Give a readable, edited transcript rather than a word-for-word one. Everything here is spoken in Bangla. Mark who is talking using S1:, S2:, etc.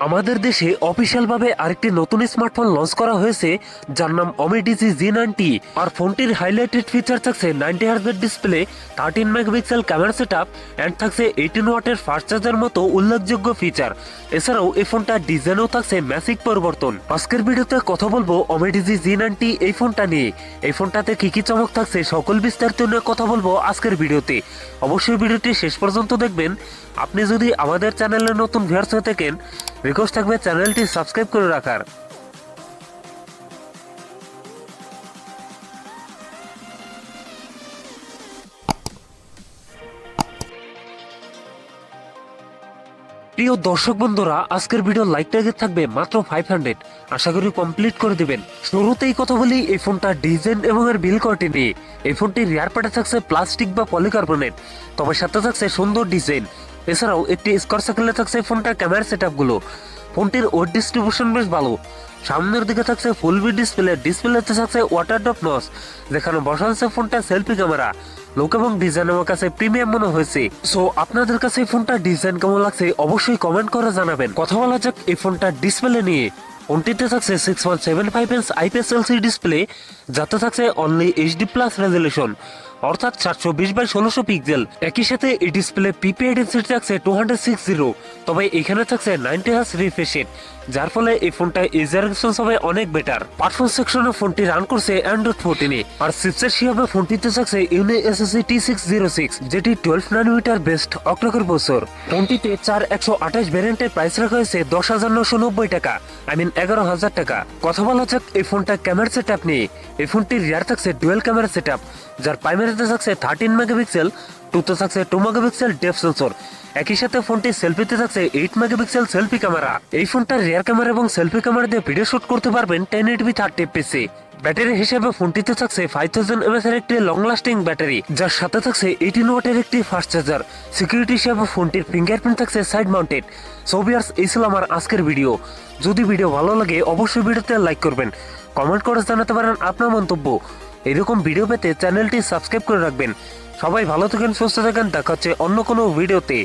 S1: আমাদের দেশে অফিসিয়াল ভাবে আরেকটি নতুন স্মার্টফোন লঞ্চ করা হয়েছে, যার নাম UMIDIGI G9T। আর ফোনটির হাইলাইটেড ফিচার থাকছে 90 hertz display, 13 megapixel camera setup and থাকছে 18 ওয়াটের ফাস্ট চার্জার মতো উল্লেখযোগ্য ফিচার। এছাড়াও এই ফোনটার ডিজাইনও থাকছে ম্যাসিভ পরিবর্তন। আজকের ভিডিওতে কথা বলবো UMIDIGI G9T এই ফোনটা নিয়ে। এই ফোনটাতে কি কি চমক থাকছে সকল বিস্তারিত নিয়ে কথা বলবো আজকের ভিডিওতে। অবশ্যই ভিডিওটি শেষ পর্যন্ত দেখবেন। আপনি যদি আমাদের চ্যানেলে নতুন ভিউয়ার্স হয়ে থাকেন, রিকোয়েস্ট থাকবে চ্যানেলটি সাবস্ক্রাইব করে রাখার। প্রিয় দর্শক বন্ধুরা, আজকের ভিডিও লাইক টার্গেট থাকবে মাত্র 500। আশা করি কমপ্লিট করে দিবেন। শুরুতেই কথা বলি এই ফোনটার ডিজাইন এবং এর বিল কোয়ালিটি নিয়ে। এই ফোনটির রিয়ার পার্টে থাকছে প্লাস্টিক বা পলিকার্বনেট, তবে সাথে থাকছে সুন্দর ডিজাইন। এছাড়াও একটি স্কোয়ার সার্কেলে থাকছে ফোনটার ক্যামেরা সেটআপ গুলো। ফোনটির ওয়েট ডিস্ট্রিবিউশন বেশ ভালো। সামনের দিকে থাকছে ফুল বি ডিসপ্লেতে থাকছে ওয়াটার ড্রপ নচ, যেখানে বসা আছে ফোনটা সেলফি ক্যামেরা। লুক এবং ডিজাইন আমার কাছে প্রিমিয়াম মনে হয়েছে। সো আপনাদের কাছে এই ফোনটার ডিজাইন কেমন লাগছে অবশ্যই কমেন্ট করে জানাবেন। কথা বলা যাক এই ফোনটার ডিসপ্লে নিয়ে। ফোনটিতে থাকছে 6.75 ইঞ্চ IPS LCD ডিসপ্লে, যাতে থাকছে অনলি HD প্লাস রেজলিউশন, অর্থাৎ 720x1600 পিক্সেল। একই সাথে এই ডিসপ্লে পিপিআই ডেন্সিটি থাকছে 260, তবে এখানে থাকছে 90 হার্জ রিফ্রেশ রেট, যার ফলে এই ফোনটা ইউজার এক্সপিরিয়েন্স হবে অনেক বেটার। পারফরম্যান্স সেকশনে ফোনটি রান করছে অ্যান্ড্রয়েড 14-এ। আর চিপসেট হিসেবে ফোনটিতে থাকছে UMIDIGI T606, যেটি 12 ন্যানোমিটার বেস্ট অক্টাকোর প্রসেসর। ফোনটিতে 4128 ভ্যারিয়েন্টের প্রাইস রাখা হয়েছে 10,990 টাকা, 11,000 টাকা। কথা বলা যাক এই ফোনটা ক্যামেরা সেটআপ নিয়ে। এই ফোনটির রিয়ার থাকছে ডুয়েল ক্যামেরা সেটআপ, যার প্রাইমারিতে থাকছে 13 মেগাপিক্সেল, টুতে থাকছে 2 মেগাপিক্সেল ডেপথ সেন্সর। একই সাথে ফোনটি সেলফিতে থাকছে 8 মেগাপিক্সেল সেলফি ক্যামেরা। এই ফোনটার রিয়ার ক্যামেরা এবং সেলফি ক্যামেরা দিয়ে ভিডিও শুট করতে পারবেন 1080p 30fps। ব্যাটারি হিসেবে ফোনটিতে থাকছে 5000 mAh এর একটি লং লাস্টিং ব্যাটারি, যার সাথে থাকছে 18 ওয়াটের একটি ফাস্ট চার্জার। সিকিউরিটি হিসেবে ফোনটির ফিঙ্গারপ্রিন্ট থাকছে সাইড মাউন্টেড। সো ভিউয়ার্স, এই ছিল আমার আজকের ভিডিও। যদি ভিডিও ভালো লাগে অবশ্যই ভিডিওতে লাইক করবেন, কমেন্ট করে জানাতে পারেন আপনার মন্তব্য। এরকম ভিডিও পেতে চ্যানেলটি সাবস্ক্রাইব করে রাখবেন। সবাই ভালো থাকেন, সুস্থ থাকেন, দেখা হচ্ছে অন্য কোনো ভিডিওতে।